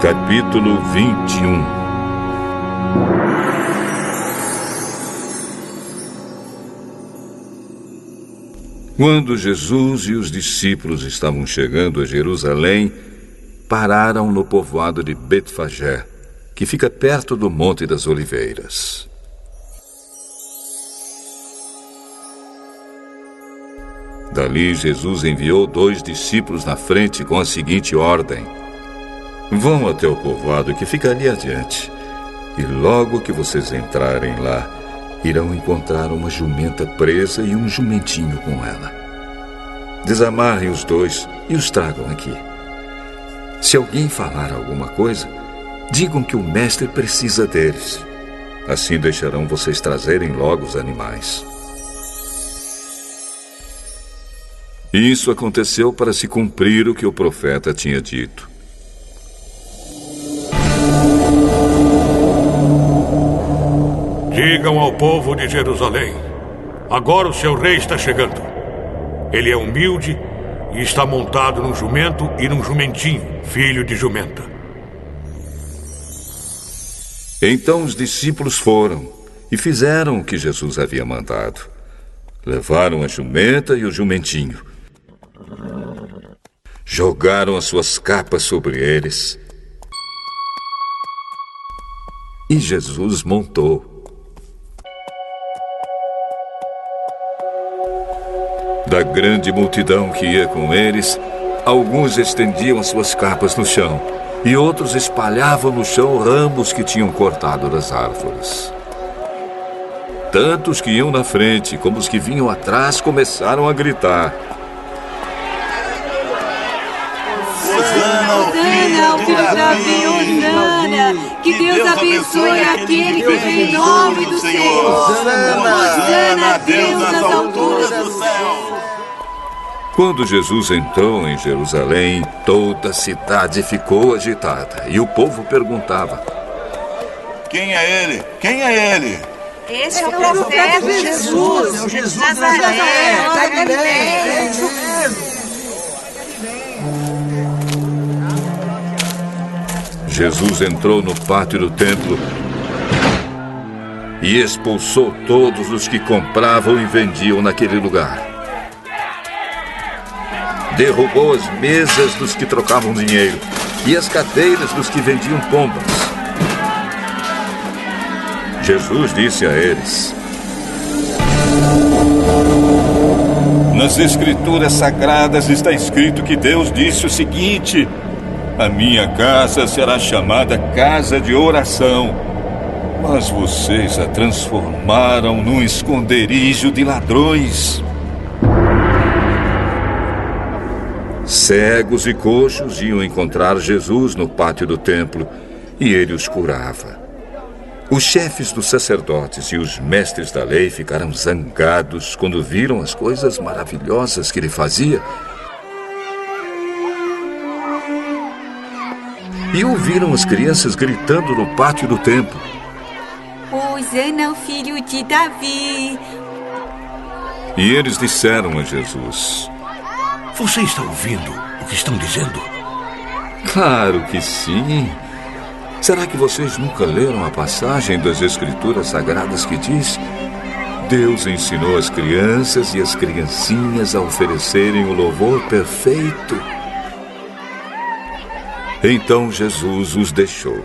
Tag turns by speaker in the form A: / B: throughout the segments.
A: Capítulo 21. Quando Jesus e os discípulos estavam chegando a Jerusalém, pararam no povoado de Betfagé, que fica perto do Monte das Oliveiras. Dali, Jesus enviou 2 discípulos na frente com a seguinte ordem: vão até o povoado que fica ali adiante, e logo que vocês entrarem lá, irão encontrar uma jumenta presa e um jumentinho com ela. Desamarrem os 2 e os tragam aqui. Se alguém falar alguma coisa, digam que o mestre precisa deles. Assim deixarão vocês trazerem logo os animais. Isso aconteceu para se cumprir o que o profeta tinha dito.
B: Digam ao povo de Jerusalém: agora o seu rei está chegando. Ele é humilde e está montado num jumento e num jumentinho, filho de jumenta.
A: Então os discípulos foram e fizeram o que Jesus havia mandado. Levaram a jumenta e o jumentinho. Jogaram as suas capas sobre eles. E Jesus montou. Da grande multidão que ia com eles, alguns estendiam as suas capas no chão e outros espalhavam no chão ramos que tinham cortado das árvores. Tanto os que iam na frente como os que vinham atrás começaram a gritar:
C: Hosana ao filho de Davi, Hosana! Que Deus abençoe aquele que vem em nome do Senhor! Hosana a Deus nas alturas do céu!
A: Quando Jesus entrou em Jerusalém, toda a cidade ficou agitada e o povo perguntava:
D: quem é ele? Quem é ele?
C: Esse é o profeta Jesus,
E: é o Jesus
C: de Nazaré, da Galileia.
A: Jesus entrou no pátio do templo e expulsou todos os que compravam e vendiam naquele lugar. Derrubou as mesas dos que trocavam dinheiro e as cadeiras dos que vendiam pombas. Jesus disse a eles: nas Escrituras Sagradas está escrito que Deus disse o seguinte: a minha casa será chamada casa de oração, mas vocês a transformaram num esconderijo de ladrões. Cegos e coxos iam encontrar Jesus no pátio do templo e ele os curava. Os chefes dos sacerdotes e os mestres da lei ficaram zangados quando viram as coisas maravilhosas que ele fazia e ouviram as crianças gritando no pátio do templo:
C: Hosana ao filho de Davi!
A: E eles disseram a Jesus:
B: Você está ouvindo o que estão dizendo?
A: claro que sim. Será que vocês nunca leram a passagem das Escrituras Sagradas que diz: Deus ensinou as crianças e as criancinhas a oferecerem o louvor perfeito? Então Jesus os deixou.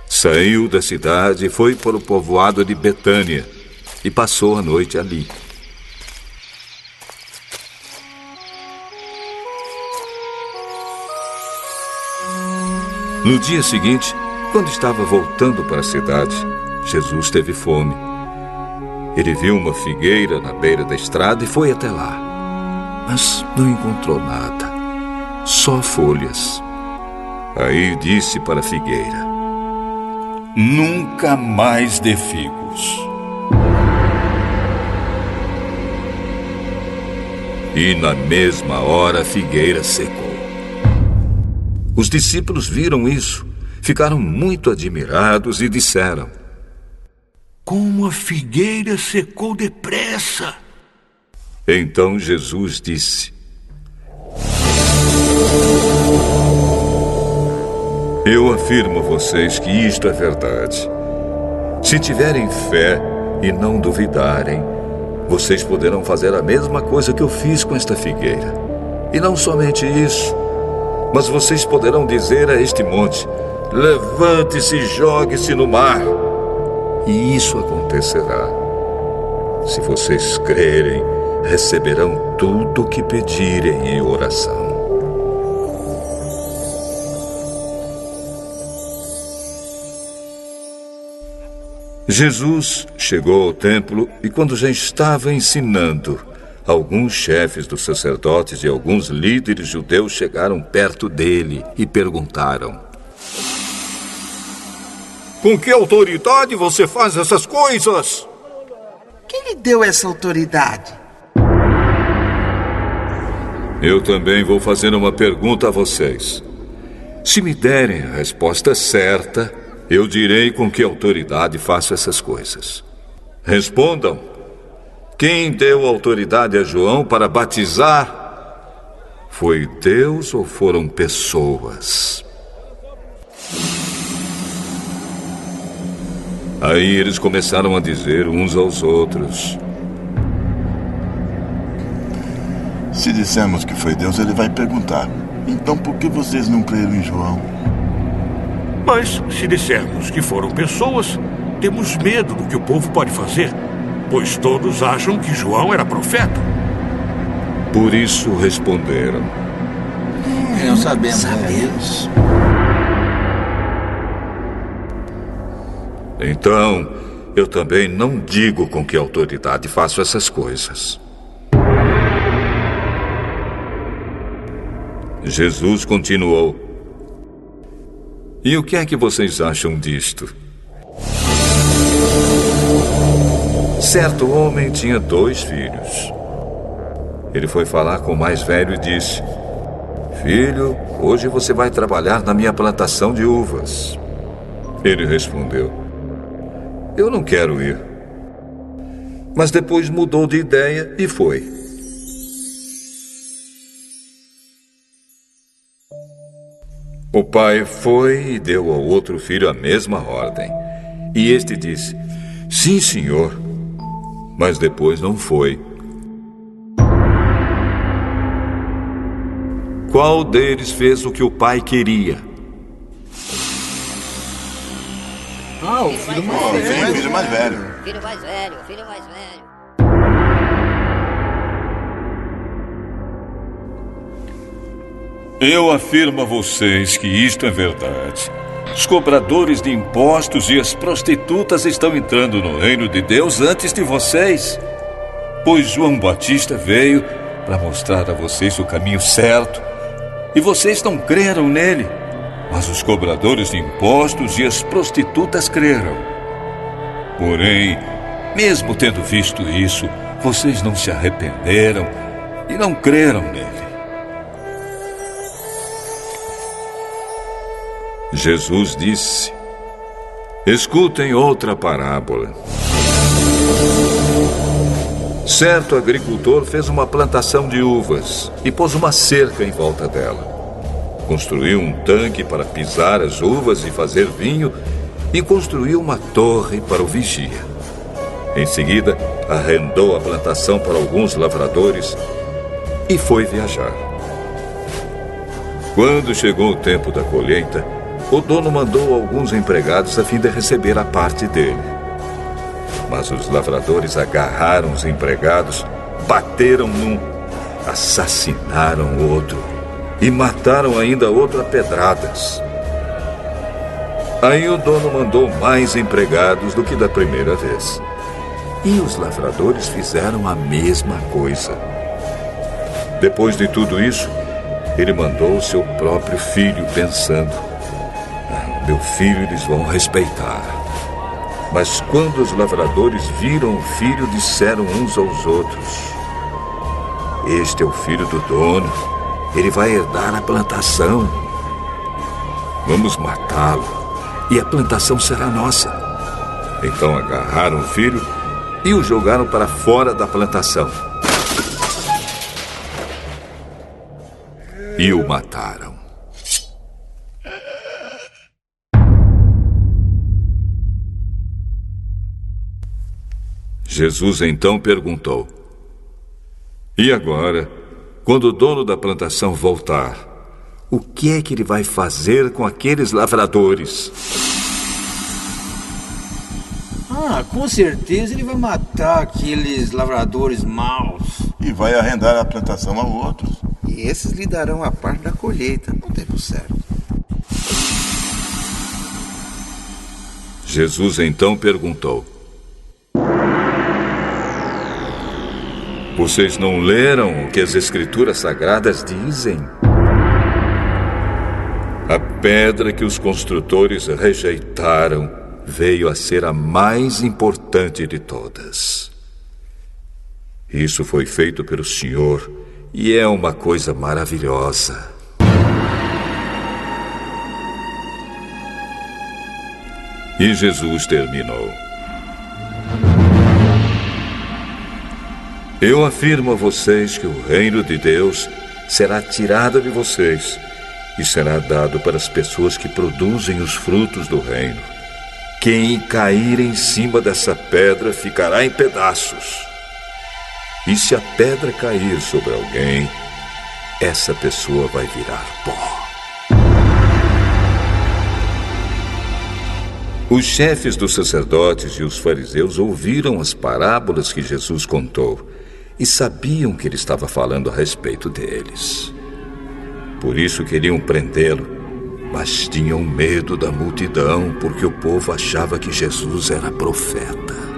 A: Saiu da cidade e foi para o povoado de Betânia e passou a noite ali. No dia seguinte, quando estava voltando para a cidade, Jesus teve fome. Ele viu uma figueira na beira da estrada e foi até lá. Mas não encontrou nada, só folhas. Aí disse para a figueira: nunca mais dê figos. E na mesma hora a figueira secou. Os discípulos viram isso, ficaram muito admirados e disseram:
B: como a figueira secou depressa!
A: Então Jesus disse: Eu afirmo a vocês que isto é verdade. Se tiverem fé e não duvidarem, vocês poderão fazer a mesma coisa que eu fiz com esta figueira. E não somente isso, mas vocês poderão dizer a este monte: levante-se e jogue-se no mar. E isso acontecerá. Se vocês crerem, receberão tudo o que pedirem em oração. Jesus chegou ao templo e, quando já estava ensinando, alguns chefes dos sacerdotes e alguns líderes judeus chegaram perto dele e perguntaram: com que autoridade você faz essas coisas?
E: Quem lhe deu essa autoridade?
A: Eu também vou fazer uma pergunta a vocês. Se me derem a resposta certa, eu direi com que autoridade faço essas coisas. Respondam. Quem deu autoridade a João para batizar? Foi Deus ou foram pessoas? Aí eles começaram a dizer uns aos outros:
D: Se dissermos que foi Deus, ele vai perguntar: então por que vocês não creram em João?
B: Mas se dissermos que foram pessoas, temos medo do que o povo pode fazer, pois todos acham que João era profeta.
A: Por isso responderam:
E: Não sabemos.
A: então, eu também não digo com que autoridade faço essas coisas. Jesus continuou: e o que é que vocês acham disto? Certo homem tinha 2 filhos. Ele foi falar com o mais velho e disse: filho, hoje você vai trabalhar na minha plantação de uvas. Ele respondeu: eu não quero ir. Mas depois mudou de ideia e foi. O pai foi e deu ao outro filho a mesma ordem. E este disse: sim, senhor. Mas depois não foi. Qual deles fez o que o pai queria?
E: O filho mais velho.
D: Filho mais velho.
F: Filho mais velho, filho mais velho.
A: Eu afirmo a vocês que isto é verdade. Os cobradores de impostos e as prostitutas estão entrando no reino de Deus antes de vocês. Pois João Batista veio para mostrar a vocês o caminho certo e vocês não creram nele. Mas os cobradores de impostos e as prostitutas creram. Porém, mesmo tendo visto isso, vocês não se arrependeram e não creram nele. Jesus disse: escutem outra parábola. Certo agricultor fez uma plantação de uvas e pôs uma cerca em volta dela. Construiu um tanque para pisar as uvas e fazer vinho e construiu uma torre para o vigia. Em seguida, arrendou a plantação para alguns lavradores e foi viajar. Quando chegou o tempo da colheita, o dono mandou alguns empregados a fim de receber a parte dele. Mas os lavradores agarraram os empregados, bateram num, assassinaram o outro e mataram ainda outro a pedradas. Aí o dono mandou mais empregados do que da primeira vez. E os lavradores fizeram a mesma coisa. Depois de tudo isso, ele mandou seu próprio filho, pensando: meu filho eles vão respeitar. Mas quando os lavradores viram o filho, disseram uns aos outros: este é o filho do dono, ele vai herdar a plantação. Vamos matá-lo e a plantação será nossa. Então agarraram o filho e o jogaram para fora da plantação. E o mataram. Jesus então perguntou: E agora, quando o dono da plantação voltar, o que é que ele vai fazer com aqueles lavradores?
E: Com certeza ele vai matar aqueles lavradores maus.
D: E vai arrendar a plantação a outros.
G: E esses lhe darão a parte da colheita no tempo certo.
A: Jesus então perguntou: Vocês não leram o que as Escrituras Sagradas dizem? A pedra que os construtores rejeitaram veio a ser a mais importante de todas. Isso foi feito pelo Senhor e é uma coisa maravilhosa. E Jesus terminou: Eu afirmo a vocês que o reino de Deus será tirado de vocês e será dado para as pessoas que produzem os frutos do reino. Quem cair em cima dessa pedra ficará em pedaços. E se a pedra cair sobre alguém, essa pessoa vai virar pó. Os chefes dos sacerdotes e os fariseus ouviram as parábolas que Jesus contou e sabiam que ele estava falando a respeito deles. Por isso queriam prendê-lo, mas tinham medo da multidão, porque o povo achava que Jesus era profeta.